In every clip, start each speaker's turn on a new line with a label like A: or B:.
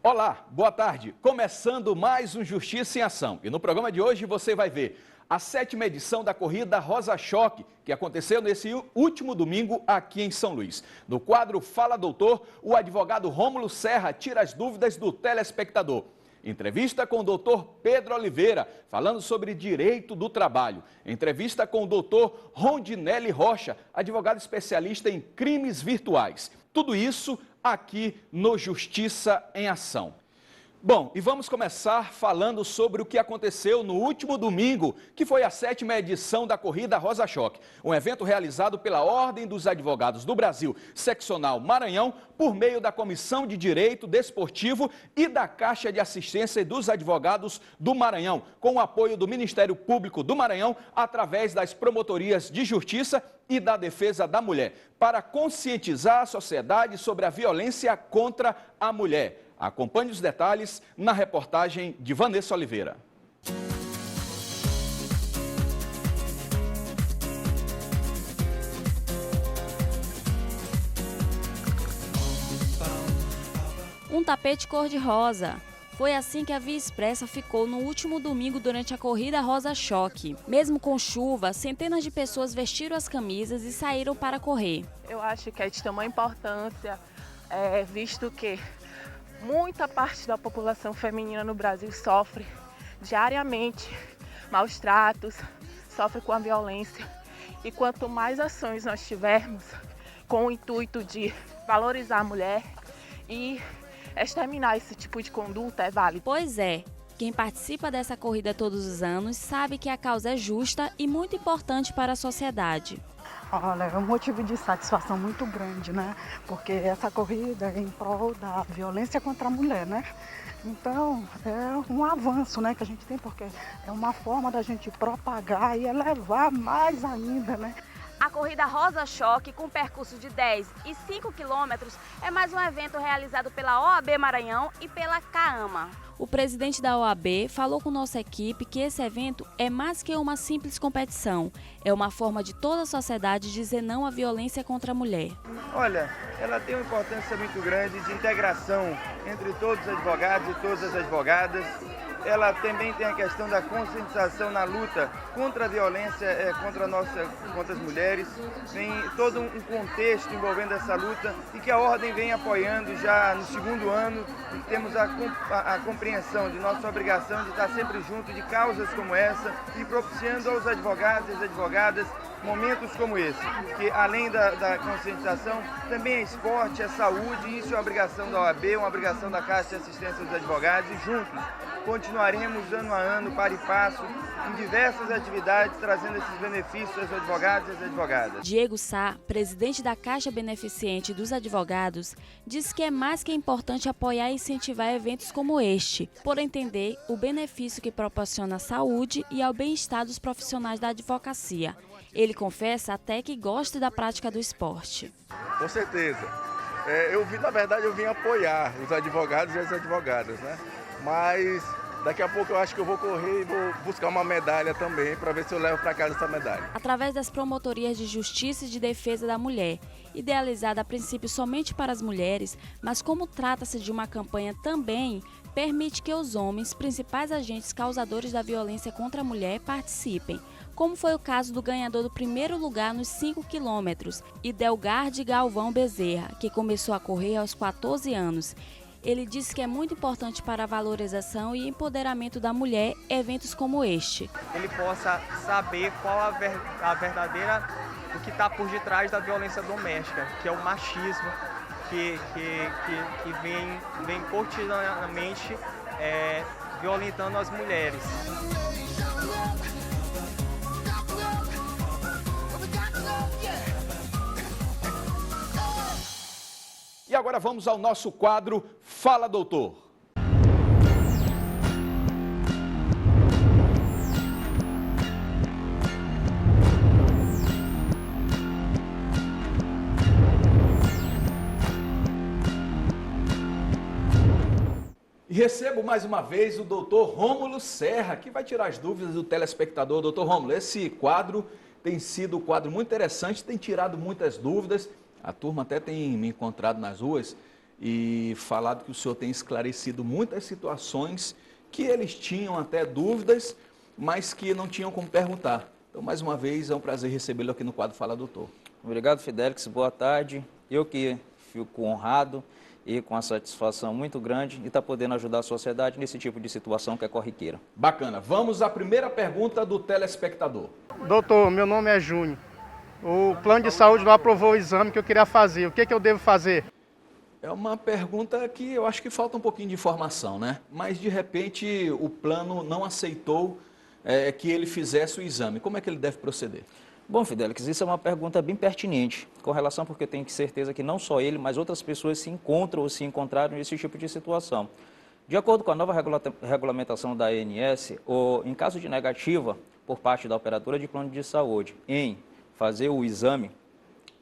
A: Olá, boa tarde. Começando mais um Justiça em Ação. E no programa de hoje você vai ver a 7ª edição da corrida Rosa Choque, que aconteceu nesse último domingo aqui em São Luís. No quadro Fala Doutor, o advogado Rômulo Serra tira as dúvidas do telespectador. Entrevista com o doutor Pedro Oliveira, falando sobre direito do trabalho. Entrevista com o doutor Rondinelli Rocha, advogado especialista em crimes virtuais. Tudo isso aqui no Justiça em Ação. Bom, e vamos começar falando sobre o que aconteceu no último domingo, que foi a 7ª edição da Corrida Rosa Choque, um evento realizado pela Ordem dos Advogados do Brasil, Seccional Maranhão, por meio da Comissão de Direito Desportivo e da Caixa de Assistência dos Advogados do Maranhão, com o apoio do Ministério Público do Maranhão, através das Promotorias de Justiça e da Defesa da Mulher, para conscientizar a sociedade sobre a violência contra a mulher. Acompanhe os detalhes na reportagem de Vanessa Oliveira.
B: Um tapete cor-de-rosa. Foi assim que a Via Expressa ficou no último domingo durante a corrida Rosa Choque. Mesmo com chuva, centenas de pessoas vestiram as camisas e saíram para correr.
C: Eu acho que é de tamanha importância, visto que muita parte da população feminina no Brasil sofre diariamente maus tratos, sofre com a violência. E quanto mais ações nós tivermos com o intuito de valorizar a mulher e exterminar esse tipo de conduta, é válido.
B: Pois é, quem participa dessa corrida todos os anos sabe que a causa é justa e muito importante para a sociedade.
D: Olha, é um motivo de satisfação muito grande, né? Porque essa corrida é em prol da violência contra a mulher, né? Então, é um avanço, né, que a gente tem, porque é uma forma da gente propagar e elevar mais ainda, né?
B: A corrida Rosa Choque, com percurso de 10 e 5 quilômetros, é mais um evento realizado pela OAB Maranhão e pela CAAMA. O presidente da OAB falou com nossa equipe que esse evento é mais que uma simples competição. É uma forma de toda a sociedade dizer não à violência contra a mulher.
E: Olha, ela tem uma importância muito grande de integração entre todos os advogados e todas as advogadas. Ela também tem a questão da conscientização na luta contra a violência contra as mulheres. Tem todo um contexto envolvendo essa luta e que a Ordem vem apoiando já no 2º ano. E temos a compreensão de nossa obrigação de estar sempre junto de causas como essa e propiciando aos advogados e às advogadas momentos como esse, que além da conscientização, também é esporte, é saúde, e isso é uma obrigação da OAB, uma obrigação da Caixa de Assistência dos Advogados, e juntos continuaremos ano a ano, para e passo, em diversas atividades, trazendo esses benefícios aos advogados e às advogadas.
B: Diego Sá, presidente da Caixa Beneficente dos Advogados, disse que é mais que importante apoiar e incentivar eventos como este, por entender o benefício que proporciona à saúde e ao bem-estar dos profissionais da advocacia. Ele confessa até que gosta da prática do esporte.
F: Com certeza. Na verdade, eu vim apoiar os advogados e as advogadas, né? Mas daqui a pouco eu acho que eu vou correr e vou buscar uma medalha também para ver se eu levo para casa essa medalha. Através
B: das promotorias de justiça e de defesa da mulher, idealizada a princípio somente para as mulheres, mas como trata-se de uma campanha também, permite que os homens, principais agentes causadores da violência contra a mulher, participem, como foi o caso do ganhador do 1º lugar nos 5 quilômetros, Idelgarde Galvão Bezerra, que começou a correr aos 14 anos. Ele disse que é muito importante para a valorização e empoderamento da mulher eventos como este.
G: Ele possa saber qual a verdadeira, o que está por detrás da violência doméstica, que é o machismo, que vem cotidianamente violentando as mulheres.
A: E agora vamos ao nosso quadro Fala Doutor. E recebo mais uma vez o doutor Rômulo Serra, que vai tirar as dúvidas do telespectador. Doutor Rômulo, esse quadro tem sido um quadro muito interessante, tem tirado muitas dúvidas. A turma até tem me encontrado nas ruas e falado que o senhor tem esclarecido muitas situações que eles tinham até dúvidas, mas que não tinham como perguntar. Então, mais uma vez, é um prazer recebê-lo aqui no quadro Fala Doutor.
H: Obrigado, Fidelix. Boa tarde. Eu que fico honrado e com a satisfação muito grande de estar podendo ajudar a sociedade nesse tipo de situação que é corriqueira.
A: Bacana. Vamos à primeira pergunta do telespectador.
I: Doutor, meu nome é Júnior. O plano de saúde não aprovou o exame que eu queria fazer. O que eu devo fazer?
A: É uma pergunta que eu acho que falta um pouquinho de informação, né? Mas, de repente, o plano não aceitou que ele fizesse o exame. Como é que ele deve proceder?
H: Bom, Fidelix, isso é uma pergunta bem pertinente, com relação porque eu tenho certeza que não só ele, mas outras pessoas se encontram ou se encontraram nesse tipo de situação. De acordo com a nova regulamentação da ANS, em caso de negativa por parte da operadora de plano de saúde em fazer o exame,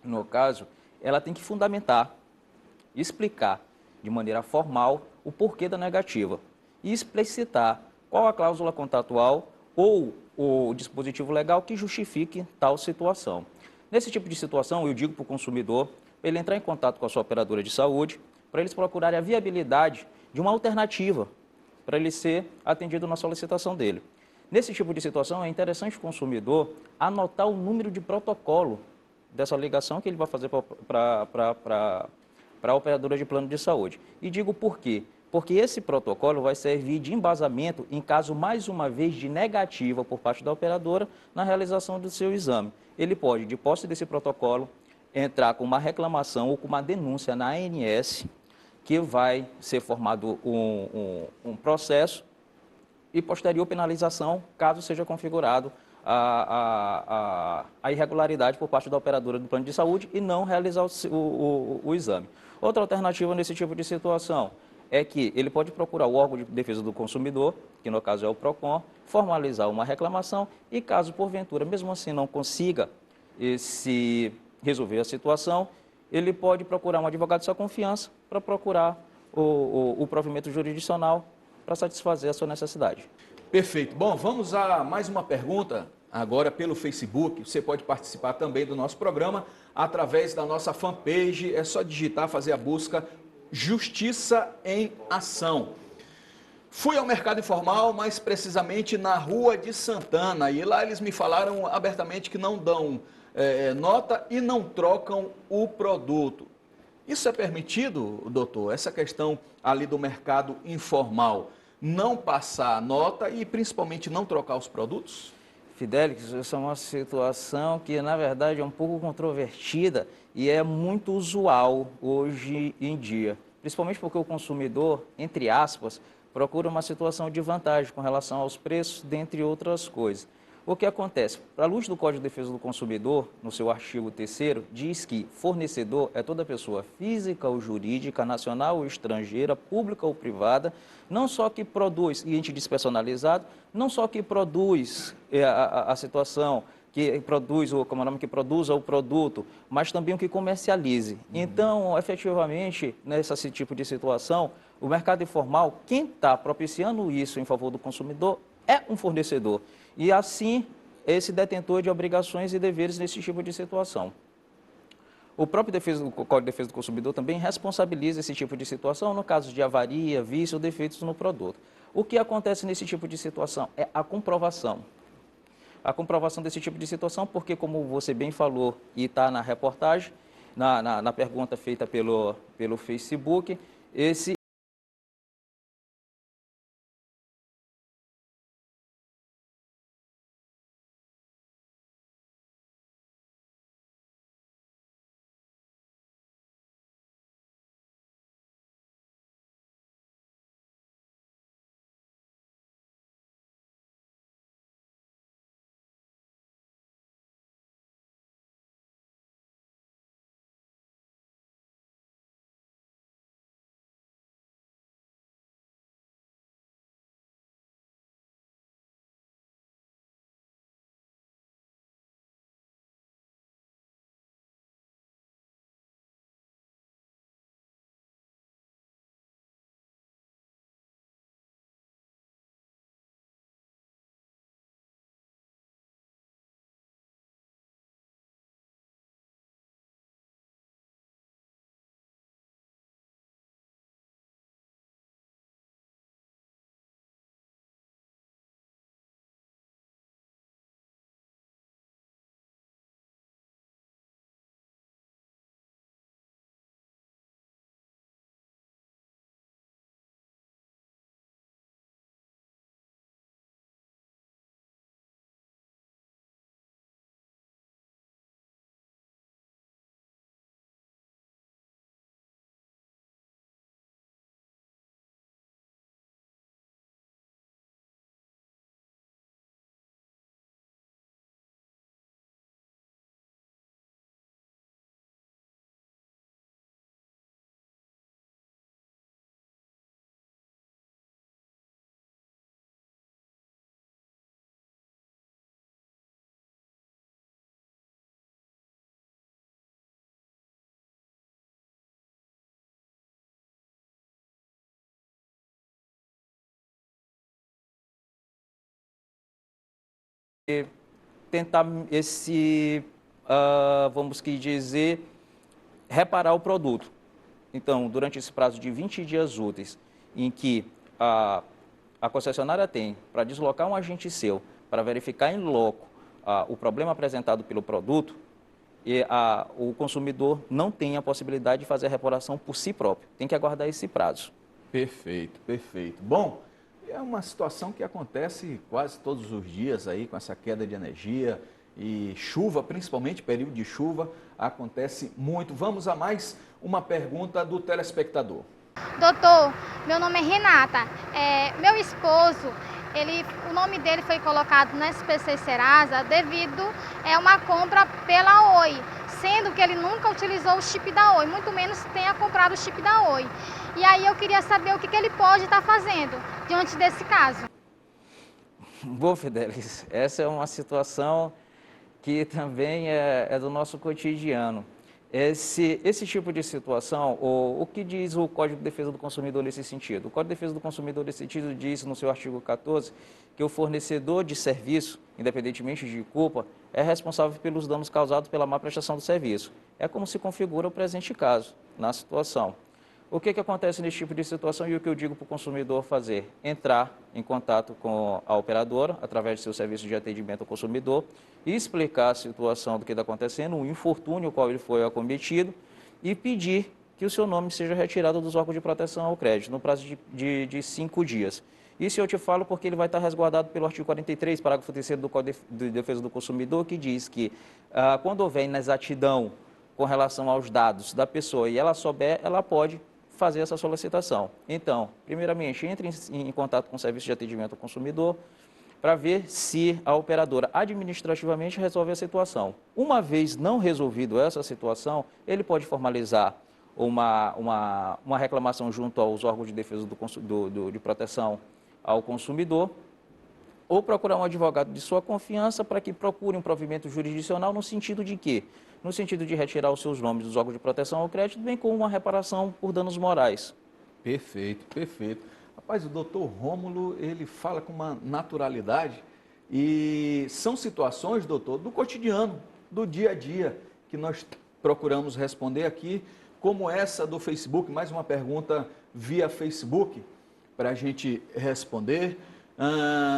H: no caso, ela tem que fundamentar, explicar de maneira formal o porquê da negativa e explicitar qual a cláusula contratual ou o dispositivo legal que justifique tal situação. Nesse tipo de situação, eu digo para o consumidor, ele entrar em contato com a sua operadora de saúde, para eles procurarem a viabilidade de uma alternativa para ele ser atendido na solicitação dele. Nesse tipo de situação, é interessante o consumidor anotar o número de protocolo dessa ligação que ele vai fazer para a operadora de plano de saúde. E digo por quê? Porque esse protocolo vai servir de embasamento em caso, mais uma vez, de negativa por parte da operadora na realização do seu exame. Ele pode, de posse desse protocolo, entrar com uma reclamação ou com uma denúncia na ANS, que vai ser formado um processo e posterior penalização, caso seja configurado a irregularidade por parte da operadora do plano de saúde e não realizar o exame. Outra alternativa nesse tipo de situação é que ele pode procurar o órgão de defesa do consumidor, que no caso é o PROCON, formalizar uma reclamação e caso porventura, mesmo assim, não consiga resolver a situação, ele pode procurar um advogado de sua confiança para procurar o provimento jurisdicional para satisfazer a sua necessidade.
A: Perfeito. Bom, vamos a mais uma pergunta agora pelo Facebook. Você pode participar também do nosso programa através da nossa fanpage. É só digitar, fazer a busca Justiça em Ação. Fui ao mercado informal, mais precisamente na Rua de Santana, e lá eles me falaram abertamente que não dão nota e não trocam o produto. Isso é permitido, doutor? Essa questão ali do mercado informal, não passar nota e principalmente não trocar os produtos?
H: Fidelix, essa é uma situação que, na verdade, é um pouco controvertida e é muito usual hoje em dia, principalmente porque o consumidor, entre aspas, procura uma situação de vantagem com relação aos preços, dentre outras coisas. O que acontece? À luz do Código de Defesa do Consumidor, no seu artigo 3º, diz que fornecedor é toda pessoa física ou jurídica, nacional ou estrangeira, pública ou privada, não só que produz, e a gente diz personalizado, não só que produz a situação, que produz, como é o nome, que produza o produto, mas também o que comercialize. Então, efetivamente, nesse tipo de situação, o mercado informal, quem está propiciando isso em favor do consumidor é um fornecedor. E assim, esse detentor de obrigações e deveres nesse tipo de situação. O próprio Código de Defesa do Consumidor também responsabiliza esse tipo de situação no caso de avaria, vício ou defeitos no produto. O que acontece nesse tipo de situação é a comprovação. A comprovação desse tipo de situação, porque como você bem falou e está na reportagem, na pergunta feita pelo Facebook, esse tentar vamos dizer, reparar o produto. Então, durante esse prazo de 20 dias úteis, em que a concessionária tem para deslocar um agente seu, para verificar em loco o problema apresentado pelo produto, e o consumidor não tem a possibilidade de fazer a reparação por si próprio. Tem que aguardar esse prazo.
A: Perfeito, perfeito. Bom, é uma situação que acontece quase todos os dias aí, com essa queda de energia e chuva, principalmente período de chuva, acontece muito. Vamos a mais uma pergunta do telespectador.
J: Doutor, meu nome é Renata. Meu esposo, o nome dele foi colocado no SPC Serasa devido a uma compra pela Oi, sendo que ele nunca utilizou o chip da Oi, muito menos tenha comprado o chip da Oi. E aí eu queria saber o que ele pode estar fazendo diante desse caso.
H: Bom, Fidelis, essa é uma situação que também é do nosso cotidiano. Esse tipo de situação, o que diz o Código de Defesa do Consumidor nesse sentido? O Código de Defesa do Consumidor nesse sentido diz no seu artigo 14 que o fornecedor de serviço, independentemente de culpa, é responsável pelos danos causados pela má prestação do serviço. É como se configura o presente caso, na situação. O que acontece nesse tipo de situação e o que eu digo para o consumidor fazer? Entrar em contato com a operadora, através do seu serviço de atendimento ao consumidor, e explicar a situação do que está acontecendo, o infortúnio ao qual ele foi acometido, e pedir que o seu nome seja retirado dos órgãos de proteção ao crédito, no prazo de 5 dias. Isso eu te falo porque ele vai estar resguardado pelo artigo 43, parágrafo 3º do Código de Defesa do Consumidor, que diz que quando houver inexatidão com relação aos dados da pessoa e ela souber, ela pode fazer essa solicitação. Então, primeiramente, entre em contato com o serviço de atendimento ao consumidor para ver se a operadora administrativamente resolve a situação. Uma vez não resolvido essa situação, ele pode formalizar uma reclamação junto aos órgãos de defesa de proteção ao consumidor ou procurar um advogado de sua confiança para que procure um provimento jurisdicional no sentido de quê? No sentido de retirar os seus nomes dos órgãos de proteção ao crédito, bem como uma reparação por danos morais.
A: Perfeito, perfeito. Rapaz, o doutor Rômulo, ele fala com uma naturalidade e são situações, doutor, do cotidiano, do dia a dia, que nós procuramos responder aqui, como essa do Facebook, mais uma pergunta via Facebook para a gente responder.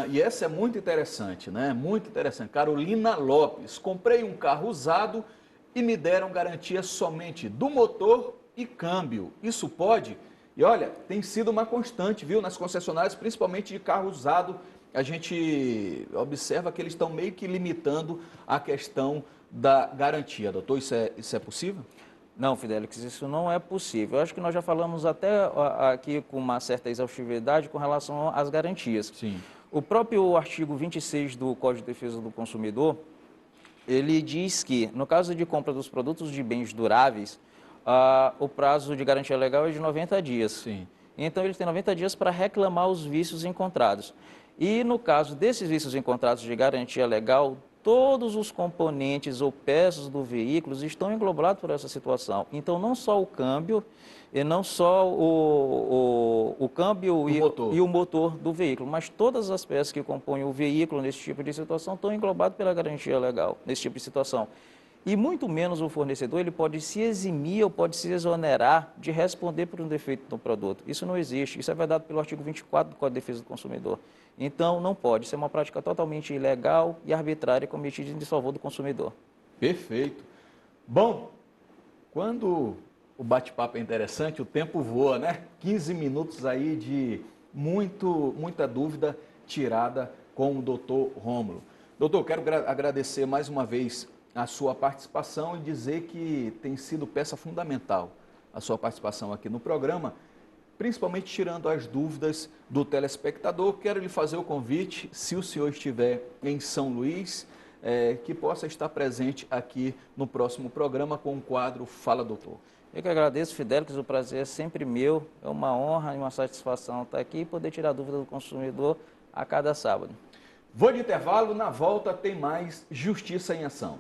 A: E essa é muito interessante, né? Muito interessante. Carolina Lopes, comprei um carro usado e me deram garantia somente do motor e câmbio. Isso pode? E olha, tem sido uma constante, viu, nas concessionárias, principalmente de carro usado. A gente observa que eles estão meio que limitando a questão da garantia. Doutor, isso é possível?
H: Não, Fidelix, isso não é possível. Eu acho que nós já falamos até aqui com uma certa exaustividade com relação às garantias.
A: Sim.
H: O próprio artigo 26 do Código de Defesa do Consumidor, ele diz que, no caso de compra dos produtos de bens duráveis, o prazo de garantia legal é de 90 dias.
A: Sim.
H: Então, ele tem 90 dias para reclamar os vícios encontrados. E, no caso desses vícios encontrados de garantia legal, todos os componentes ou peças do veículo estão englobados por essa situação. Então, não só o câmbio, e não só o câmbio e o motor do veículo, mas todas as peças que compõem o veículo nesse tipo de situação estão englobadas pela garantia legal, nesse tipo de situação. E muito menos o fornecedor, ele pode se eximir ou pode se exonerar de responder por um defeito no produto. Isso não existe, isso é vedado pelo artigo 24 do Código de Defesa do Consumidor. Então, não pode, isso é uma prática totalmente ilegal e arbitrária cometida em desfavor do consumidor.
A: Perfeito. Bom, quando o bate-papo é interessante, o tempo voa, né? 15 minutos aí de muita dúvida tirada com o doutor Rômulo. Doutor, quero agradecer mais uma vez a sua participação e dizer que tem sido peça fundamental a sua participação aqui no programa, principalmente tirando as dúvidas do telespectador. Quero lhe fazer o convite, se o senhor estiver em São Luís, que possa estar presente aqui no próximo programa com o quadro Fala Doutor.
H: Eu que agradeço, Fidelix, o prazer é sempre meu, é uma honra e uma satisfação estar aqui e poder tirar dúvida do consumidor a cada sábado.
A: Vou de intervalo, na volta tem mais Justiça em Ação.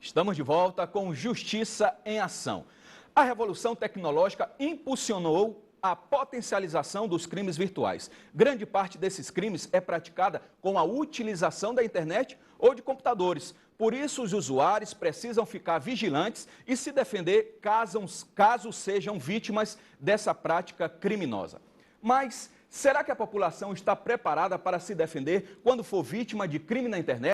A: Estamos de volta com Justiça em Ação. A revolução tecnológica impulsionou a potencialização dos crimes virtuais. Grande parte desses crimes é praticada com a utilização da internet ou de computadores. Por isso, os usuários precisam ficar vigilantes e se defender caso sejam vítimas dessa prática criminosa. Mas será que a população está preparada para se defender quando for vítima de crime na internet?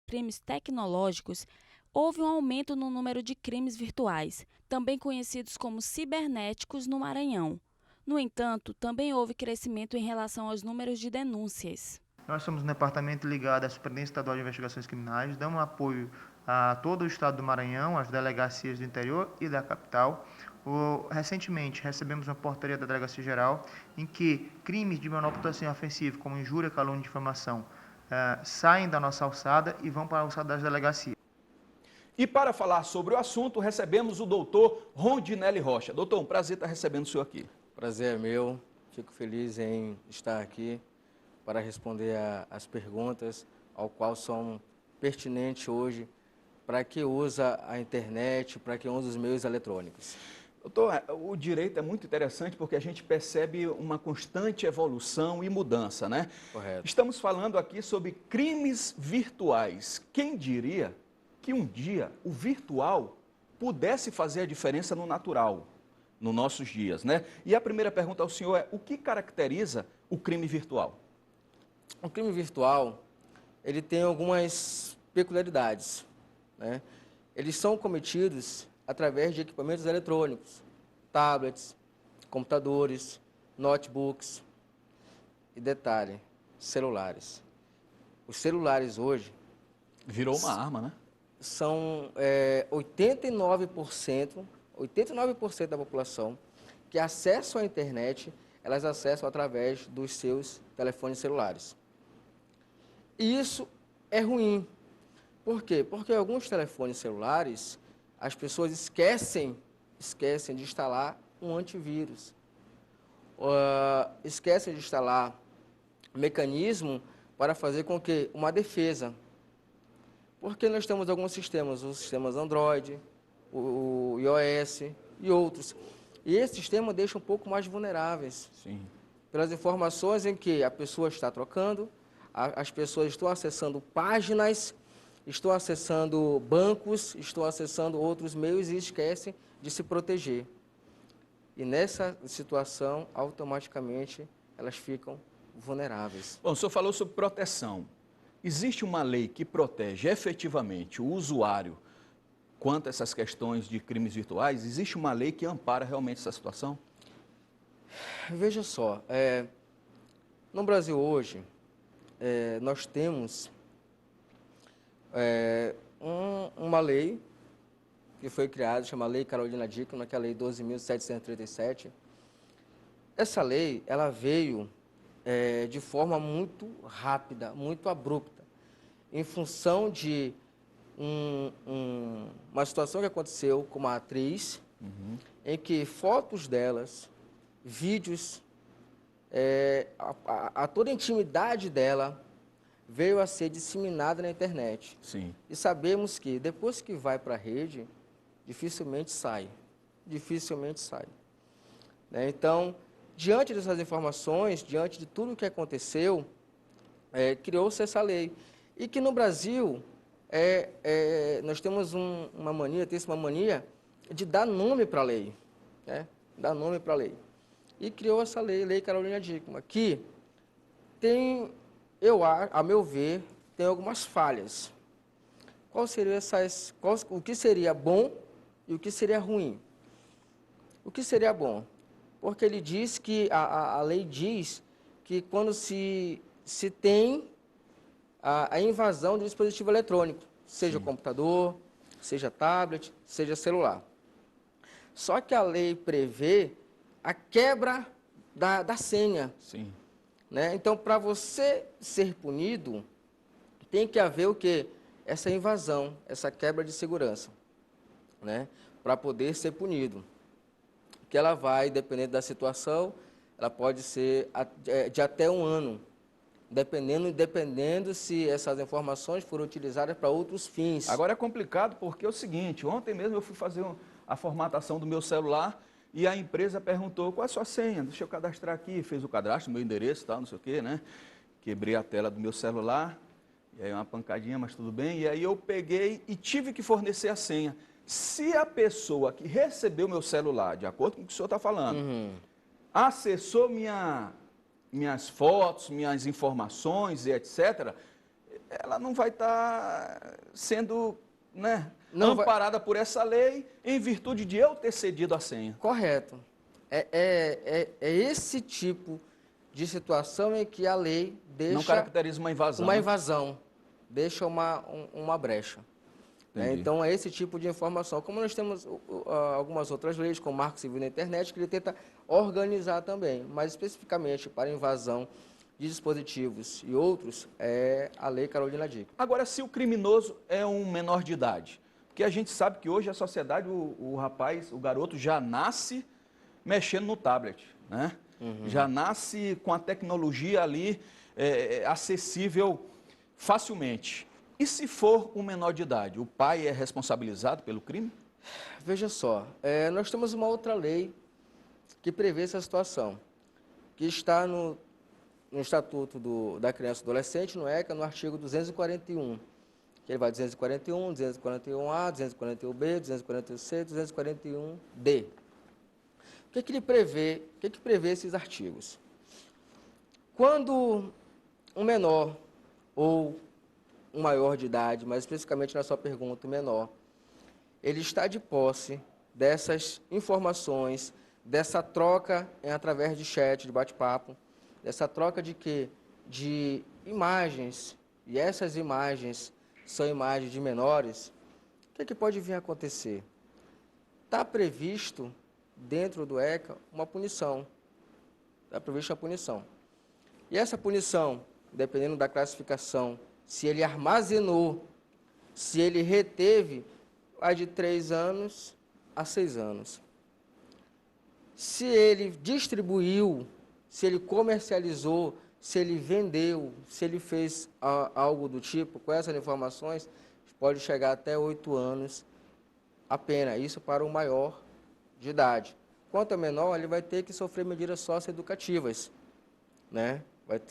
B: Crimes tecnológicos, houve um aumento no número de crimes virtuais, também conhecidos como cibernéticos, no Maranhão. No entanto, também houve crescimento em relação aos números de denúncias.
K: Nós somos um departamento ligado à Superintendência Estadual de Investigações Criminais, damos apoio a todo o estado do Maranhão, às delegacias do interior e da capital. Recentemente, recebemos uma portaria da Delegacia Geral em que crimes de menor potencial ofensivo, como injúria, calúnia e difamação, saem da nossa alçada e vão para a alçada das delegacias.
A: E para falar sobre o assunto, recebemos o doutor Rondinelli Rocha. Doutor, um prazer estar recebendo o senhor aqui.
L: Prazer é meu, fico feliz em estar aqui para responder as perguntas ao qual são pertinentes hoje para quem usa a internet, para quem usa os meios eletrônicos.
A: Doutor, o direito é muito interessante porque a gente percebe uma constante evolução e mudança, né?
L: Correto.
A: Estamos falando aqui sobre crimes virtuais. Quem diria que um dia o virtual pudesse fazer a diferença no natural, nos nossos dias, né? E a primeira pergunta ao senhor é: o que caracteriza o crime virtual?
L: O crime virtual, ele tem algumas peculiaridades, né? Eles são cometidos através de equipamentos eletrônicos, tablets, computadores, notebooks e, detalhe, celulares. Os celulares hoje...
A: Virou uma arma, né?
L: São 89% da população que acessam a internet, elas acessam através dos seus telefones celulares. E isso é ruim. Por quê? Porque alguns telefones celulares, as pessoas esquecem de instalar um antivírus, esquecem de instalar um mecanismo para fazer com que uma defesa. Porque nós temos alguns sistemas, os sistemas Android, o iOS e outros. E esse sistema deixa um pouco mais vulneráveis.
A: Sim.
L: Pelas informações em que a pessoa está trocando, as pessoas estão acessando páginas, estão acessando bancos, estão acessando outros meios e esquecem de se proteger. E nessa situação, automaticamente, elas ficam vulneráveis.
A: Bom, o senhor falou sobre proteção. Existe uma lei que protege efetivamente o usuário quanto a essas questões de crimes virtuais? Existe uma lei que ampara realmente essa situação?
L: Veja só, no Brasil hoje, nós temos uma lei que foi criada, chama Lei Carolina Dickmann, que é a Lei 12.737. Essa lei, ela veio de forma muito rápida, muito abrupta, em função de uma situação que aconteceu com uma atriz, em que fotos delas, vídeos toda a intimidade dela veio a ser disseminada na internet.
A: Sim.
L: E sabemos que depois que vai para a rede, dificilmente sai. Dificilmente sai. Né? Então, diante dessas informações, diante de tudo o que aconteceu, criou-se essa lei. E que no Brasil, nós temos uma mania, tem-se uma mania de dar nome para a lei. Né? Dar nome para a lei. E criou essa lei, Lei Carolina Dickmann, que tem, a meu ver, tem algumas falhas. O que seria bom e o que seria ruim? O que seria bom? Porque ele diz que, a lei diz que quando se tem a invasão de dispositivo eletrônico, seja computador, seja tablet, seja celular. Só que a lei prevê a quebra da senha.
A: Sim.
L: Né? Então, para você ser punido, tem que haver o quê? Essa invasão, essa quebra de segurança, né? Para poder ser punido. Que ela vai, dependendo da situação, ela pode ser de até 1 ano, dependendo se essas informações forem utilizadas para outros fins.
A: Agora é complicado porque é o seguinte, ontem mesmo eu fui fazer a formatação do meu celular e a empresa perguntou, qual é a sua senha? Deixa eu cadastrar aqui, fez o cadastro, meu endereço e tal, não sei o quê, né? Quebrei a tela do meu celular, e aí uma pancadinha, mas tudo bem, e aí eu peguei e tive que fornecer a senha. Se a pessoa que recebeu meu celular, de acordo com o que o senhor está falando, acessou minhas fotos, minhas informações e etc., ela não vai estar sendo, né, amparada por essa lei em virtude de eu ter cedido a senha.
L: Correto. É esse tipo de situação em que a lei deixa...
A: Não caracteriza uma invasão.
L: Uma invasão. Deixa uma brecha. Então, é esse tipo de informação. Como nós temos algumas outras leis, como o Marco Civil da Internet, que ele tenta organizar também, mas especificamente para invasão de dispositivos e outros, é a Lei Carolina Dickmann.
A: Agora, se o criminoso é um menor de idade, porque a gente sabe que hoje a sociedade, o garoto já nasce mexendo no tablet, né? Já nasce com a tecnologia ali acessível facilmente. E se for um menor de idade, o pai é responsabilizado pelo crime?
L: Veja só, nós temos uma outra lei que prevê essa situação, que está no Estatuto da Criança e do Adolescente, no ECA, no artigo 241, que ele vai 241, 241A, 241B, 241C, 241D. O que ele prevê? O que prevê esses artigos? Quando um menor ou um maior de idade, mas especificamente na sua pergunta, o menor, ele está de posse dessas informações, dessa troca através de chat, de bate-papo, dessa troca de quê? De imagens, e essas imagens são imagens de menores, o que pode vir a acontecer? Está previsto, dentro do ECA, uma punição. Está prevista a punição. E essa punição, dependendo da classificação, se ele armazenou, se ele reteve, vai de 3 anos a 6 anos. Se ele distribuiu, se ele comercializou, se ele vendeu, se ele fez algo do tipo, com essas informações, pode chegar até 8 anos a pena. Isso para o maior de idade. Quanto ao menor, ele vai ter que sofrer medidas socioeducativas, né?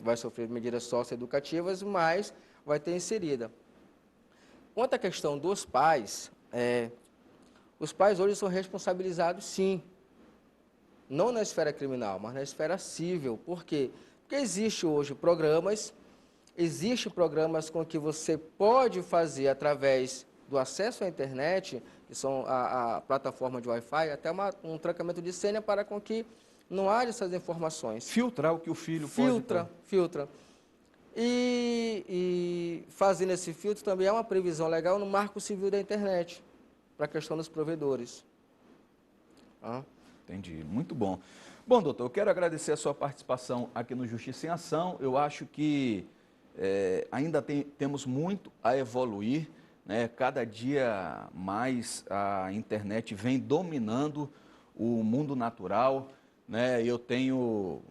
L: Vai sofrer medidas socioeducativas, mas vai ter inserida. Quanto à questão dos pais, os pais hoje são responsabilizados, sim, não na esfera criminal, mas na esfera civil. Por quê? Porque existe hoje programas com que você pode fazer através do acesso à internet, que são a plataforma de Wi-Fi, até um trancamento de senha para com que não haja essas informações.
A: Filtrar o que o filho
L: pode... Filtra. E fazendo esse filtro também é uma previsão legal no Marco Civil da Internet, para a questão dos provedores.
A: Entendi, muito bom. Bom, doutor, eu quero agradecer a sua participação aqui no Justiça em Ação. Eu acho que ainda temos muito a evoluir, né? Cada dia mais a internet vem dominando o mundo natural, né? Eu tenho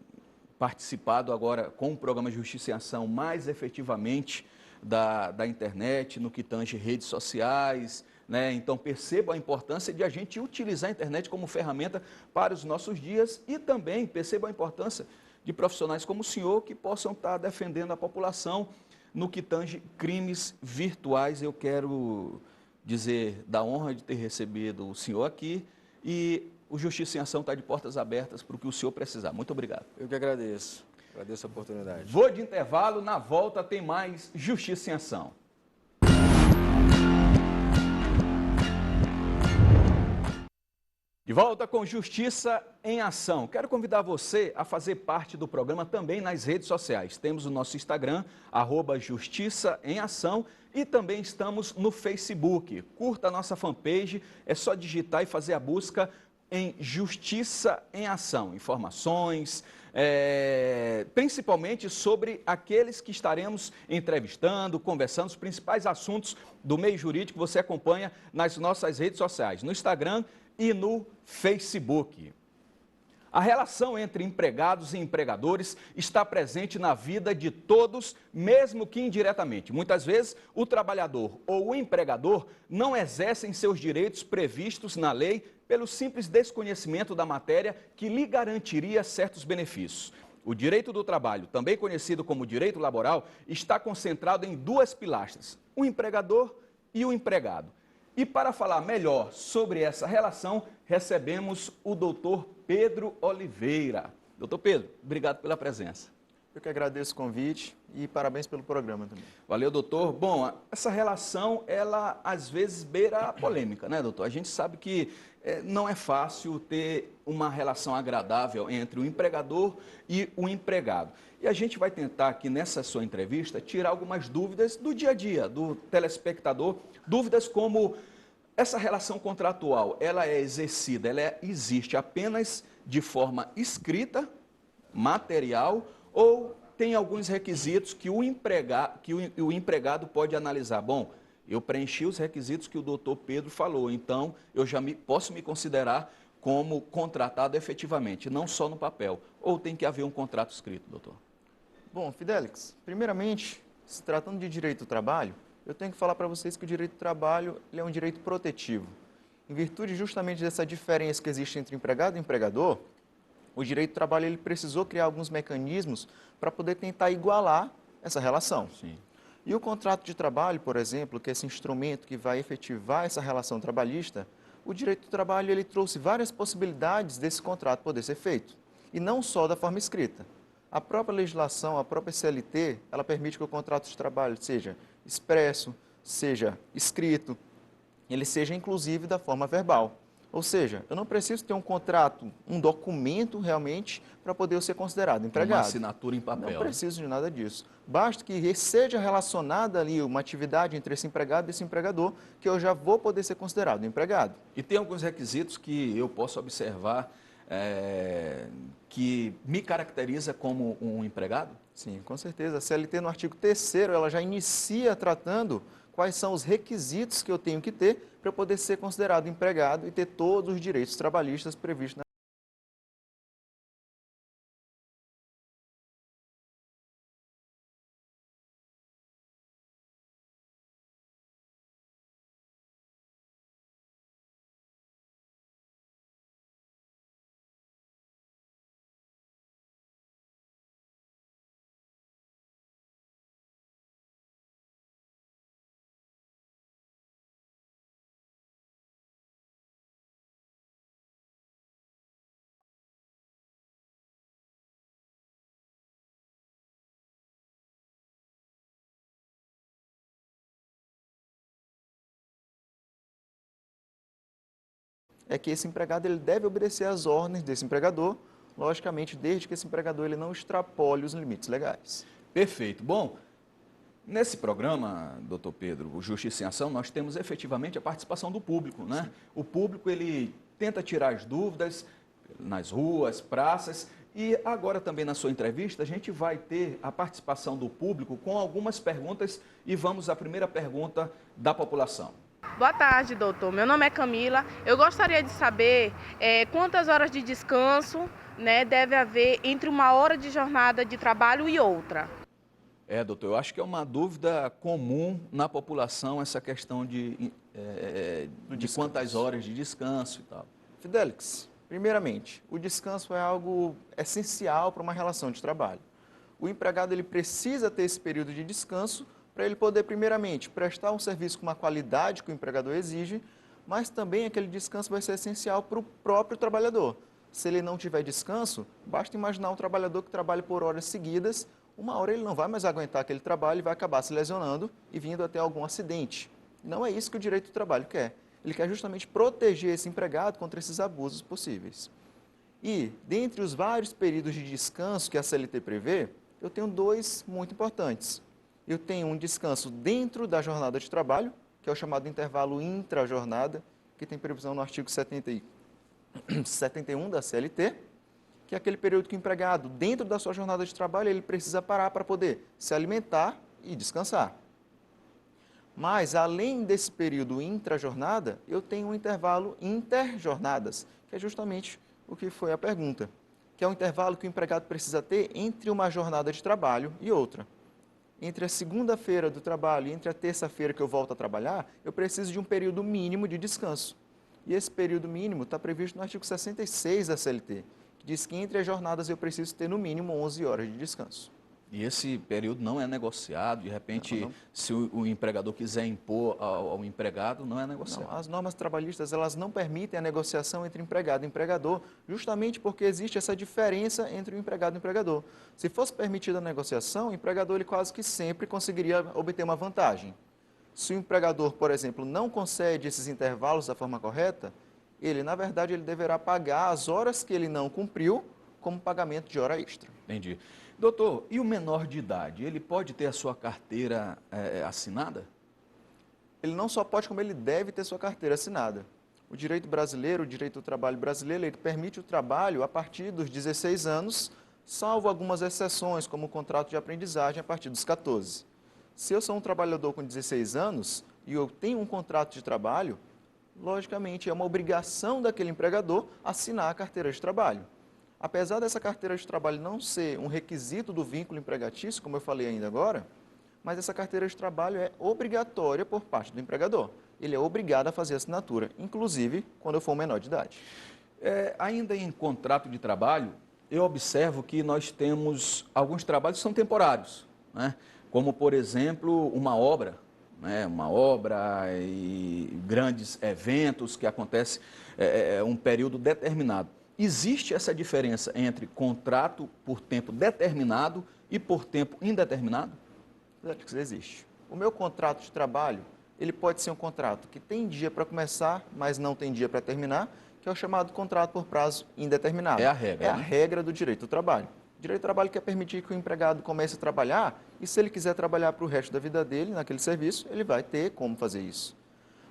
A: participado agora com o programa Justiça em Ação mais efetivamente da internet, no que tange redes sociais, né? Então perceba a importância de a gente utilizar a internet como ferramenta para os nossos dias e também perceba a importância de profissionais como o senhor que possam estar defendendo a população no que tange crimes virtuais. Eu quero dizer da honra de ter recebido o senhor aqui e o Justiça em Ação está de portas abertas para o que o senhor precisar. Muito obrigado.
L: Eu que agradeço. Agradeço a oportunidade.
A: Vou de intervalo, na volta tem mais Justiça em Ação. De volta com Justiça em Ação. Quero convidar você a fazer parte do programa também nas redes sociais. Temos o nosso Instagram, @Justiça em Ação, e também estamos no Facebook. Curta a nossa fanpage, é só digitar e fazer a busca em Justiça em Ação. Informações, principalmente sobre aqueles que estaremos entrevistando, conversando, os principais assuntos do meio jurídico, você acompanha nas nossas redes sociais, no Instagram e no Facebook. A relação entre empregados e empregadores está presente na vida de todos, mesmo que indiretamente. Muitas vezes, o trabalhador ou o empregador não exercem seus direitos previstos na lei pelo simples desconhecimento da matéria que lhe garantiria certos benefícios. O direito do trabalho, também conhecido como direito laboral, está concentrado em duas pilastras, o empregador e o empregado. E para falar melhor sobre essa relação, recebemos o doutor Pedro Oliveira. Doutor Pedro, obrigado pela presença.
M: Eu que agradeço o convite e parabéns pelo programa também.
A: Valeu, doutor. Bom, essa relação, ela às vezes beira a polêmica, né, doutor? A gente sabe que não é fácil ter uma relação agradável entre o empregador e o empregado. E a gente vai tentar aqui nessa sua entrevista tirar algumas dúvidas do dia a dia, do telespectador, dúvidas como essa relação contratual, ela é exercida, existe apenas de forma escrita, material, ou tem alguns requisitos que o empregado pode analisar. Bom, eu preenchi os requisitos que o doutor Pedro falou, então eu já posso me considerar como contratado efetivamente, não só no papel. Ou tem que haver um contrato escrito, doutor?
M: Bom, Fidelix, primeiramente, se tratando de direito do trabalho, eu tenho que falar para vocês que o direito do trabalho ele é um direito protetivo. Em virtude justamente dessa diferença que existe entre empregado e empregador, o direito do trabalho ele precisou criar alguns mecanismos para poder tentar igualar essa relação.
A: Sim.
M: E o contrato de trabalho, por exemplo, que é esse instrumento que vai efetivar essa relação trabalhista, o direito do trabalho ele trouxe várias possibilidades desse contrato poder ser feito, e não só da forma escrita. A própria legislação, a própria CLT, ela permite que o contrato de trabalho seja expresso, seja escrito, ele seja inclusive da forma verbal. Ou seja, eu não preciso ter um contrato, um documento realmente para poder eu ser considerado empregado.
A: Uma assinatura em papel.
M: Não preciso de nada disso. Basta que seja relacionada ali uma atividade entre esse empregado e esse empregador, que eu já vou poder ser considerado empregado.
A: E tem alguns requisitos que eu posso observar que me caracteriza como um empregado?
M: Sim, com certeza. A CLT no artigo 3º, ela já inicia tratando quais são os requisitos que eu tenho que ter para eu poder ser considerado empregado e ter todos os direitos trabalhistas previstos na é que esse empregado ele deve obedecer às ordens desse empregador, logicamente, desde que esse empregador ele não extrapole os limites legais.
A: Perfeito. Bom, nesse programa, doutor Pedro, o Justiça em Ação, nós temos efetivamente a participação do público, né? Sim. O público, ele tenta tirar as dúvidas nas ruas, praças, e agora também na sua entrevista a gente vai ter a participação do público com algumas perguntas e vamos à primeira pergunta da população.
C: Boa tarde, doutor. Meu nome é Camila. Eu gostaria de saber quantas horas de descanso né, deve haver entre uma hora de jornada de trabalho e outra?
A: Doutor, eu acho que é uma dúvida comum na população essa questão de quantas horas de descanso e tal.
M: Fidelix, primeiramente, o descanso é algo essencial para uma relação de trabalho. O empregado ele precisa ter esse período de descanso para ele poder, primeiramente, prestar um serviço com uma qualidade que o empregador exige, mas também aquele descanso vai ser essencial para o próprio trabalhador. Se ele não tiver descanso, basta imaginar um trabalhador que trabalha por horas seguidas, uma hora ele não vai mais aguentar aquele trabalho e vai acabar se lesionando e vindo até algum acidente. Não é isso que o direito do trabalho quer. Ele quer justamente proteger esse empregado contra esses abusos possíveis. E, dentre os vários períodos de descanso que a CLT prevê, eu tenho dois muito importantes. Eu tenho um descanso dentro da jornada de trabalho, que é o chamado intervalo intra-jornada, que tem previsão no artigo 71 da CLT, que é aquele período que o empregado, dentro da sua jornada de trabalho, ele precisa parar para poder se alimentar e descansar. Mas, além desse período intra-jornada, eu tenho um intervalo interjornadas, que é justamente o que foi a pergunta, que é um intervalo que o empregado precisa ter entre uma jornada de trabalho e outra. Entre a segunda-feira do trabalho e entre a terça-feira que eu volto a trabalhar, eu preciso de um período mínimo de descanso. E esse período mínimo está previsto no artigo 66 da CLT, que diz que entre as jornadas eu preciso ter no mínimo 11 horas de descanso.
A: E esse período não é negociado, de repente, se o empregador quiser impor ao empregado, não é negociado.
M: Não, as normas trabalhistas, elas não permitem a negociação entre empregado e empregador, justamente porque existe essa diferença entre o empregado e o empregador. Se fosse permitida a negociação, o empregador ele quase que sempre conseguiria obter uma vantagem. Se o empregador, por exemplo, não concede esses intervalos da forma correta, ele, na verdade, ele deverá pagar as horas que ele não cumpriu como pagamento de hora extra.
A: Entendi. Doutor, e o menor de idade, ele pode ter a sua carteira assinada?
M: Ele não só pode, como ele deve ter sua carteira assinada. O direito brasileiro, o direito do trabalho brasileiro, ele permite o trabalho a partir dos 16 anos, salvo algumas exceções, como o contrato de aprendizagem a partir dos 14. Se eu sou um trabalhador com 16 anos e eu tenho um contrato de trabalho, logicamente é uma obrigação daquele empregador assinar a carteira de trabalho. Apesar dessa carteira de trabalho não ser um requisito do vínculo empregatício, como eu falei ainda agora, mas essa carteira de trabalho é obrigatória por parte do empregador. Ele é obrigado a fazer a assinatura, inclusive quando eu for menor de idade.
A: Ainda em contrato de trabalho, eu observo que nós temos alguns trabalhos que são temporários, né? Como, por exemplo, uma obra, né? Uma obra e grandes eventos que acontecem um período determinado. Existe essa diferença entre contrato por tempo determinado e por tempo indeterminado?
M: Existe. O meu contrato de trabalho, ele pode ser um contrato que tem dia para começar, mas não tem dia para terminar, que é o chamado contrato por prazo indeterminado.
A: É a regra.
M: É a regra do direito do trabalho. O direito do trabalho quer permitir que o empregado comece a trabalhar e, se ele quiser trabalhar para o resto da vida dele naquele serviço, ele vai ter como fazer isso.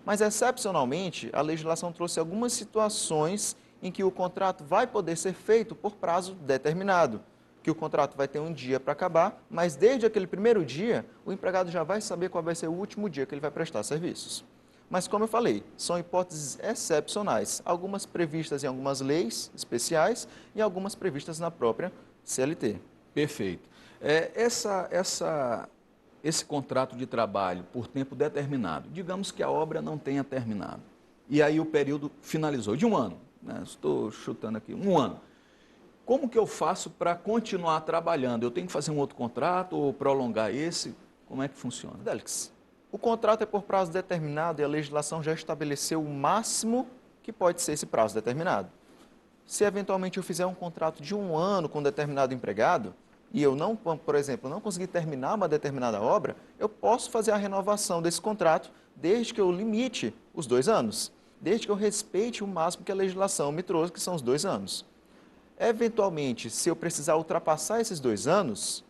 M: Mas, excepcionalmente, a legislação trouxe algumas situações em que o contrato vai poder ser feito por prazo determinado, que o contrato vai ter um dia para acabar, mas desde aquele primeiro dia, o empregado já vai saber qual vai ser o último dia que ele vai prestar serviços. Mas, como eu falei, são hipóteses excepcionais, algumas previstas em algumas leis especiais e algumas previstas na própria CLT.
A: Perfeito. Esse contrato de trabalho por tempo determinado, digamos que a obra não tenha terminado, e aí o período finalizou, de um ano, né? Estou chutando aqui, um ano. Como que eu faço para continuar trabalhando? Eu tenho que fazer um outro contrato ou prolongar esse? Como é que funciona?
M: Delix, o contrato é por prazo determinado e a legislação já estabeleceu o máximo que pode ser esse prazo determinado. Se eventualmente eu fizer um contrato de um ano com um determinado empregado e eu não, por exemplo, não conseguir terminar uma determinada obra, eu posso fazer a renovação desse contrato desde que eu limite os 2 anos, desde que eu respeite o máximo que a legislação me trouxe, que são os 2 anos. Eventualmente, se eu precisar ultrapassar esses 2 anos,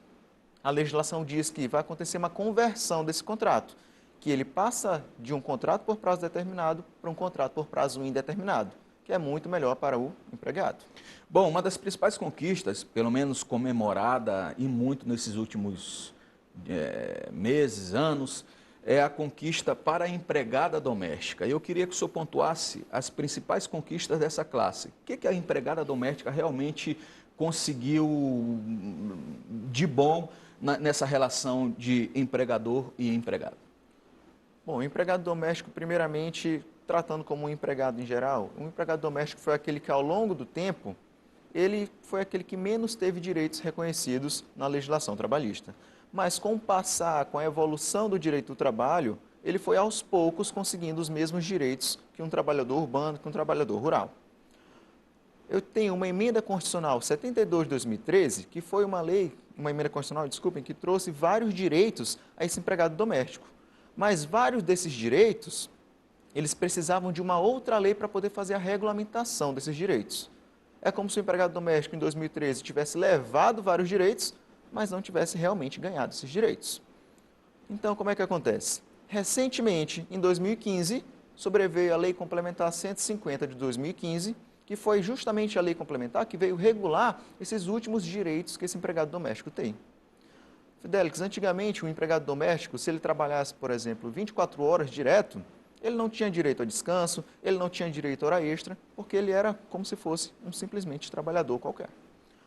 M: a legislação diz que vai acontecer uma conversão desse contrato, que ele passa de um contrato por prazo determinado para um contrato por prazo indeterminado, que é muito melhor para o empregado.
A: Bom, uma das principais conquistas, pelo menos comemorada e muito nesses últimos meses, anos, é a conquista para a empregada doméstica. Eu queria que o senhor pontuasse as principais conquistas dessa classe. O que a empregada doméstica realmente conseguiu de bom nessa relação de empregador e empregado?
M: Bom, o empregado doméstico, primeiramente, tratando como um empregado em geral, o empregado doméstico foi aquele que, ao longo do tempo, ele foi aquele que menos teve direitos reconhecidos na legislação trabalhista. Mas com o passar, com a evolução do direito do trabalho, ele foi aos poucos conseguindo os mesmos direitos que um trabalhador urbano, que um trabalhador rural. Eu tenho uma emenda constitucional 72 de 2013, que foi uma emenda constitucional, desculpem, que trouxe vários direitos a esse empregado doméstico. Mas vários desses direitos, eles precisavam de uma outra lei para poder fazer a regulamentação desses direitos. É como se o empregado doméstico em 2013 tivesse levado vários direitos, mas não tivesse realmente ganhado esses direitos. Então, como é que acontece? Recentemente, em 2015, sobreveio a Lei Complementar 150 de 2015, que foi justamente a lei complementar que veio regular esses últimos direitos que esse empregado doméstico tem. Fidelix, antigamente, um empregado doméstico, se ele trabalhasse, por exemplo, 24 horas direto, ele não tinha direito a descanso, ele não tinha direito a hora extra, porque ele era como se fosse um simplesmente trabalhador qualquer.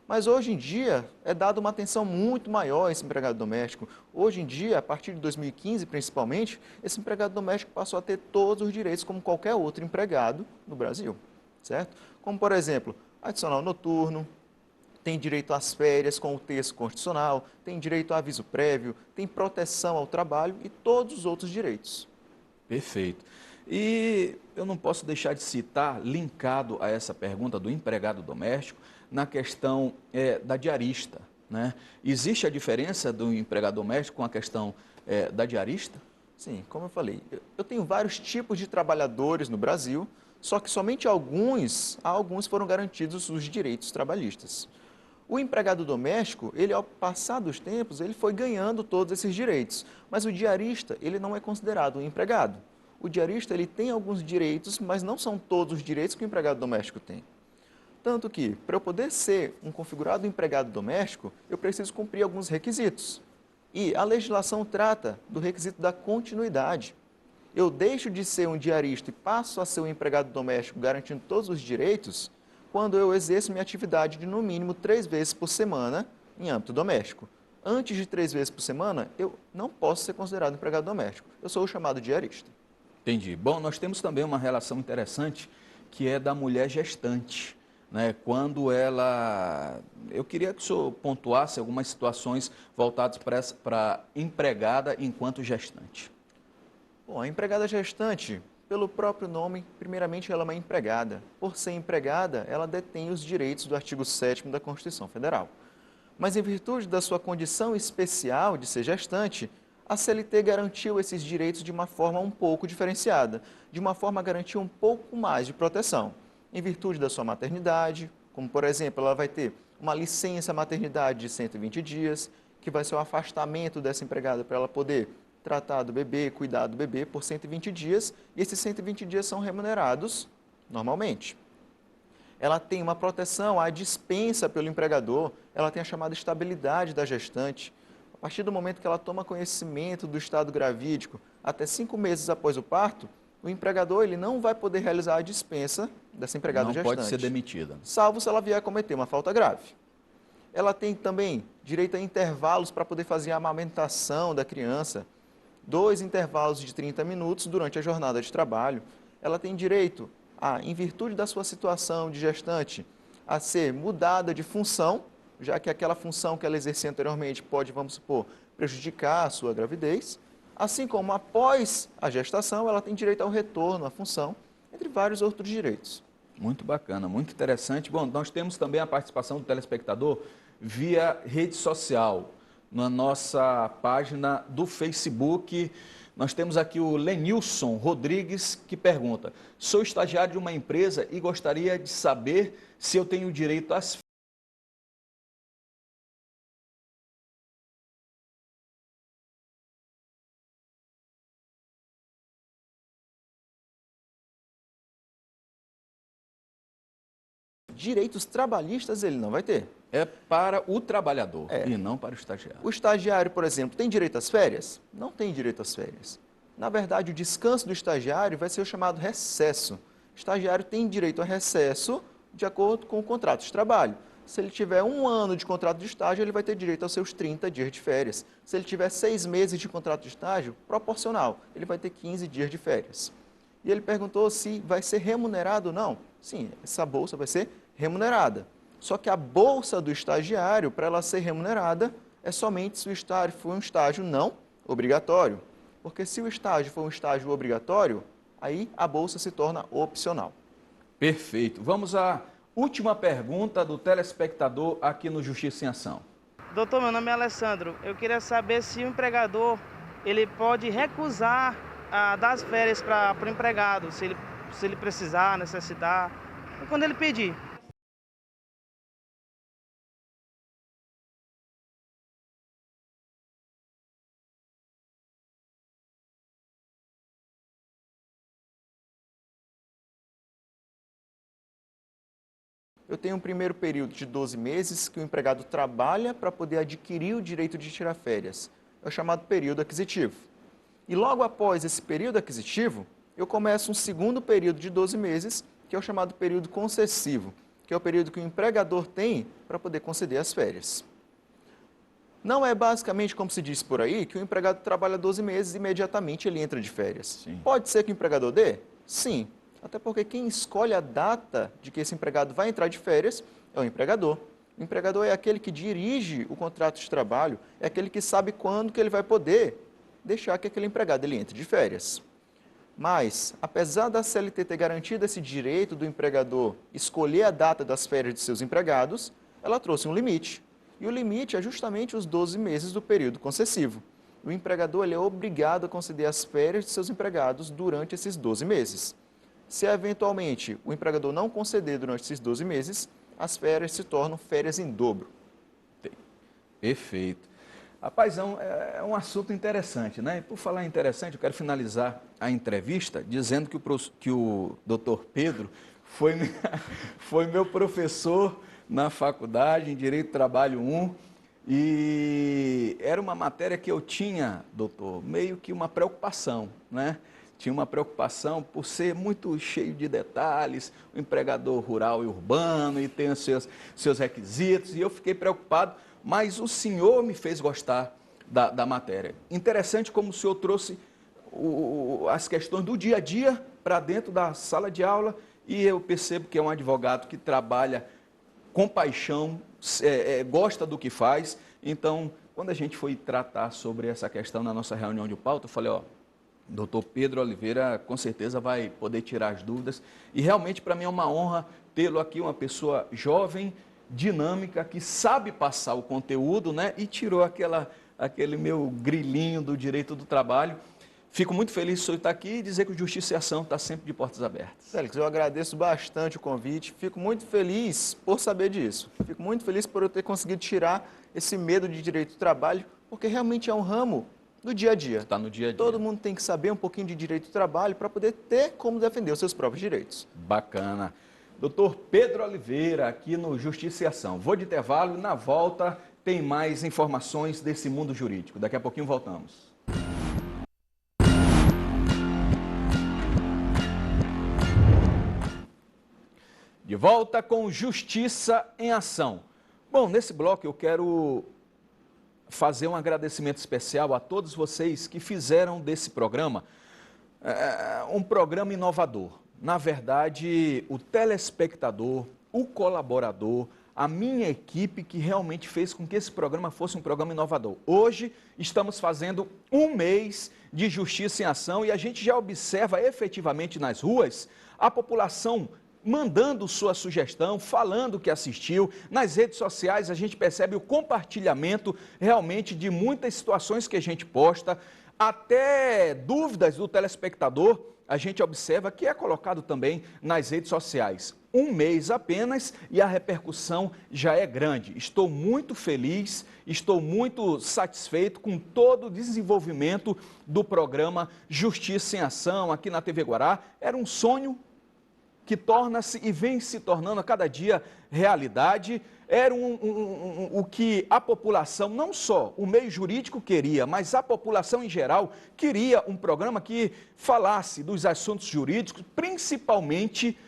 M: Mas hoje em dia é dada uma atenção muito maior a esse empregado doméstico. Hoje em dia, a partir de 2015 principalmente, esse empregado doméstico passou a ter todos os direitos como qualquer outro empregado no Brasil, certo? Como, por exemplo, adicional noturno, tem direito às férias com o texto constitucional, tem direito a aviso prévio, tem proteção ao trabalho e todos os outros direitos.
A: Perfeito. E eu não posso deixar de citar, linkado a essa pergunta do empregado doméstico, na questão da diarista, né? Existe a diferença do empregado doméstico com a questão da diarista?
M: Sim, como eu falei, eu tenho vários tipos de trabalhadores no Brasil, só que somente a alguns foram garantidos os direitos trabalhistas. O empregado doméstico, ele ao passar dos tempos, ele foi ganhando todos esses direitos, mas o diarista, ele não é considerado um empregado. O diarista, ele tem alguns direitos, mas não são todos os direitos que o empregado doméstico tem. Tanto que, para eu poder ser um configurado empregado doméstico, eu preciso cumprir alguns requisitos. E a legislação trata do requisito da continuidade. Eu deixo de ser um diarista e passo a ser um empregado doméstico garantindo todos os direitos quando eu exerço minha atividade de no mínimo 3 vezes por semana em âmbito doméstico. Antes de 3 vezes por semana, eu não posso ser considerado empregado doméstico. Eu sou o chamado diarista.
A: Entendi. Bom, nós temos também uma relação interessante que é da mulher gestante, né? Quando ela... Eu queria que o senhor pontuasse algumas situações voltadas para a empregada enquanto gestante.
M: Bom, a empregada gestante, pelo próprio nome, primeiramente ela é uma empregada. Por ser empregada, ela detém os direitos do artigo 7º da Constituição Federal. Mas em virtude da sua condição especial de ser gestante, a CLT garantiu esses direitos de uma forma um pouco diferenciada, de uma forma a garantir um pouco mais de proteção. Em virtude da sua maternidade, como por exemplo, ela vai ter uma licença maternidade de 120 dias, que vai ser o afastamento dessa empregada para ela poder tratar do bebê, cuidar do bebê por 120 dias, e esses 120 dias são remunerados normalmente. Ela tem uma proteção à dispensa pelo empregador, ela tem a chamada estabilidade da gestante. A partir do momento que ela toma conhecimento do estado gravídico, até 5 meses após o parto, o empregador ele não vai poder realizar a dispensa dessa empregada gestante.
A: Não pode ser demitida.
M: Salvo se ela vier a cometer uma falta grave. Ela tem também direito a intervalos para poder fazer a amamentação da criança, 2 intervalos de 30 minutos durante a jornada de trabalho. Ela tem direito a, em virtude da sua situação de gestante, a ser mudada de função, já que aquela função que ela exercia anteriormente pode, vamos supor, prejudicar a sua gravidez. Assim como após a gestação, ela tem direito ao retorno à função, entre vários outros direitos.
A: Muito bacana, muito interessante. Bom, nós temos também a participação do telespectador via rede social. Na nossa página do Facebook, nós temos aqui o Lenilson Rodrigues, que pergunta: sou estagiário de uma empresa e gostaria de saber se eu tenho direito às
M: direitos trabalhistas ele não vai ter.
A: É para o trabalhador e não para o estagiário.
M: O estagiário, por exemplo, tem direito às férias? Não tem direito às férias. Na verdade, o descanso do estagiário vai ser o chamado recesso. O estagiário tem direito a recesso de acordo com o contrato de trabalho. Se ele tiver 1 ano de contrato de estágio, ele vai ter direito aos seus 30 dias de férias. Se ele tiver 6 meses de contrato de estágio, proporcional, ele vai ter 15 dias de férias. E ele perguntou se vai ser remunerado ou não. Sim, essa bolsa vai ser remunerada. Só que a bolsa do estagiário, para ela ser remunerada, é somente se o estágio for um estágio não obrigatório. Porque se o estágio for um estágio obrigatório, aí a bolsa se torna opcional.
A: Perfeito. Vamos à última pergunta do telespectador aqui no Justiça em Ação.
N: Doutor, meu nome é Alessandro. Eu queria saber se o empregador ele pode recusar dar as férias para o empregado, se ele precisar, necessitar, quando ele pedir.
M: Eu tenho um primeiro período de 12 meses que o empregado trabalha para poder adquirir o direito de tirar férias. É o chamado período aquisitivo. E logo após esse período aquisitivo, eu começo um segundo período de 12 meses, que é o chamado período concessivo, que é o período que o empregador tem para poder conceder as férias. Não é basicamente, como se diz por aí, que o empregado trabalha 12 meses e imediatamente ele entra de férias.
A: Sim.
M: Pode ser que o empregador dê? Sim. Até porque quem escolhe a data de que esse empregado vai entrar de férias é o empregador. O empregador é aquele que dirige o contrato de trabalho, é aquele que sabe quando que ele vai poder deixar que aquele empregado ele entre de férias. Mas, apesar da CLT ter garantido esse direito do empregador escolher a data das férias de seus empregados, ela trouxe um limite. E o limite é justamente os 12 meses do período concessivo. O empregador ele é obrigado a conceder as férias de seus empregados durante esses 12 meses. Se eventualmente o empregador não conceder durante esses 12 meses, as férias se tornam férias em dobro.
A: Perfeito. Rapaz, é um assunto interessante, né? E por falar em interessante, eu quero finalizar a entrevista dizendo que o doutor Pedro foi meu professor na faculdade, em Direito do Trabalho 1, e era uma matéria que eu tinha, doutor, meio que uma preocupação, né? Tinha uma preocupação por ser muito cheio de detalhes, o empregador rural e urbano, e tem os seus requisitos, e eu fiquei preocupado, mas o senhor me fez gostar da matéria. Interessante como o senhor trouxe as questões do dia a dia para dentro da sala de aula, e eu percebo que é um advogado que trabalha com paixão, gosta do que faz. Então, quando a gente foi tratar sobre essa questão na nossa reunião de pauta, eu falei, doutor Pedro Oliveira com certeza vai poder tirar as dúvidas, e realmente para mim é uma honra tê-lo aqui, uma pessoa jovem, dinâmica, que sabe passar o conteúdo, né? E tirou aquele meu grilinho do direito do trabalho. Fico muito feliz de o senhor estar aqui e dizer que o Justiça e Ação está sempre de portas abertas.
M: Félix, eu agradeço bastante o convite, fico muito feliz por saber disso. Fico muito feliz por eu ter conseguido tirar esse medo de direito do trabalho, porque realmente é um ramo do dia a dia.
A: Está no dia a dia.
M: Todo mundo tem que saber um pouquinho de direito do trabalho para poder ter como defender os seus próprios direitos.
A: Bacana. Doutor Pedro Oliveira, aqui no Justiça e Ação. Vou de intervalo e na volta tem mais informações desse mundo jurídico. Daqui a pouquinho voltamos. De volta com Justiça em Ação. Bom, nesse bloco eu quero fazer um agradecimento especial a todos vocês que fizeram desse programa um programa inovador. Na verdade, o telespectador, o colaborador, a minha equipe que realmente fez com que esse programa fosse um programa inovador. Hoje estamos fazendo um mês de Justiça em Ação e a gente já observa efetivamente nas ruas a população mandando sua sugestão, falando que assistiu. Nas redes sociais a gente percebe o compartilhamento realmente de muitas situações que a gente posta, até dúvidas do telespectador, a gente observa que é colocado também nas redes sociais. Um mês apenas e a repercussão já é grande. Estou muito feliz, estou muito satisfeito com todo o desenvolvimento do programa Justiça em Ação aqui na TV Guará. Era um sonho que torna-se e vem se tornando a cada dia realidade. Era o que a população, não só o meio jurídico queria, mas a população em geral queria um programa que falasse dos assuntos jurídicos, principalmente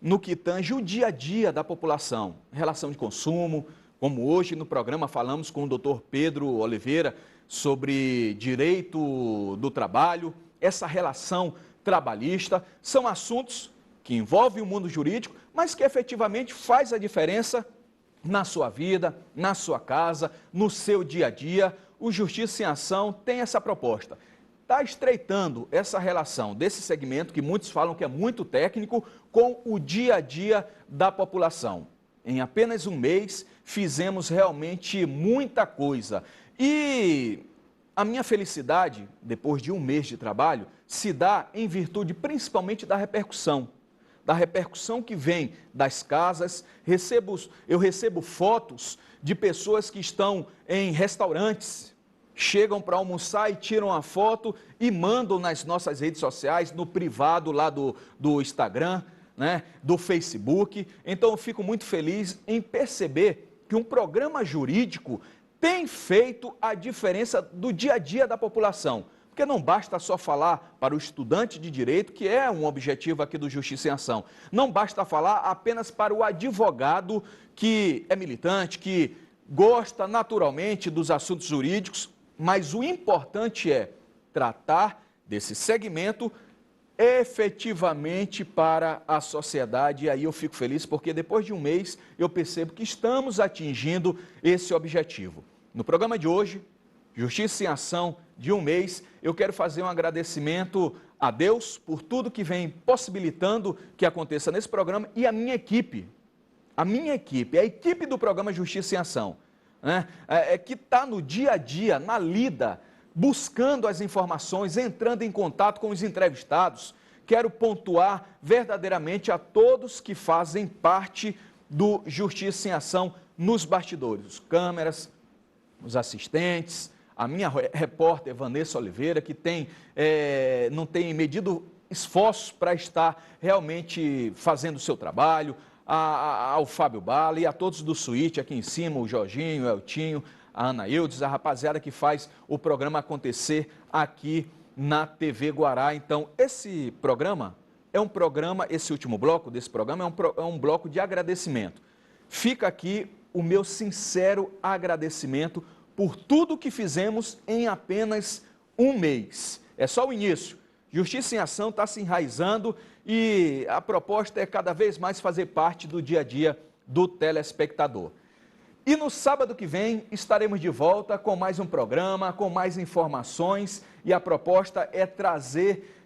A: no que tange o dia a dia da população, relação de consumo, como hoje no programa falamos com o Dr. Pedro Oliveira sobre direito do trabalho, essa relação trabalhista, são assuntos que envolvem o mundo jurídico, mas que efetivamente faz a diferença na sua vida, na sua casa, no seu dia a dia. O Justiça em Ação tem essa proposta. Está estreitando essa relação desse segmento, que muitos falam que é muito técnico, com o dia a dia da população. Em apenas um mês, fizemos realmente muita coisa. E a minha felicidade, depois de um mês de trabalho, se dá em virtude principalmente da repercussão que vem das casas. Eu recebo fotos de pessoas que estão em restaurantes, chegam para almoçar e tiram a foto e mandam nas nossas redes sociais, no privado lá do Instagram, né, do Facebook. Então eu fico muito feliz em perceber que um programa jurídico tem feito a diferença do dia a dia da população. Porque não basta só falar para o estudante de direito, que é um objetivo aqui do Justiça em Ação. Não basta falar apenas para o advogado que é militante, que gosta naturalmente dos assuntos jurídicos, mas o importante é tratar desse segmento efetivamente para a sociedade. E aí eu fico feliz porque depois de um mês eu percebo que estamos atingindo esse objetivo. No programa de hoje, Justiça em Ação de um mês, eu quero fazer um agradecimento a Deus por tudo que vem possibilitando que aconteça nesse programa e a minha equipe, a equipe do programa Justiça em Ação, né? Que está no dia a dia, na lida, buscando as informações, entrando em contato com os entrevistados. Quero pontuar verdadeiramente a todos que fazem parte do Justiça em Ação nos bastidores, os câmeras, os assistentes, a minha repórter Vanessa Oliveira, que não tem medido esforços para estar realmente fazendo o seu trabalho, ao Fábio Bala e a todos do Suíte aqui em cima, o Jorginho, o Eltinho, a Ana Eudes, a rapaziada que faz o programa acontecer aqui na TV Guará. Então, esse programa é um programa, esse último bloco desse programa é um bloco de agradecimento. Fica aqui o meu sincero agradecimento por tudo que fizemos em apenas um mês. É só o início. Justiça em Ação está se enraizando e a proposta é cada vez mais fazer parte do dia a dia do telespectador. E no sábado que vem estaremos de volta com mais um programa, com mais informações, e a proposta é trazer,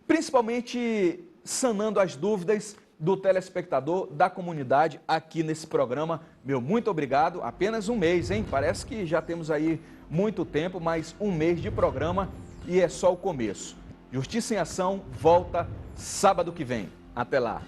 A: principalmente sanando as dúvidas do telespectador, da comunidade aqui nesse programa. Meu muito obrigado, apenas um mês, hein? Parece que já temos aí muito tempo, mas um mês de programa e é só o começo. Justiça em Ação volta sábado que vem. Até lá.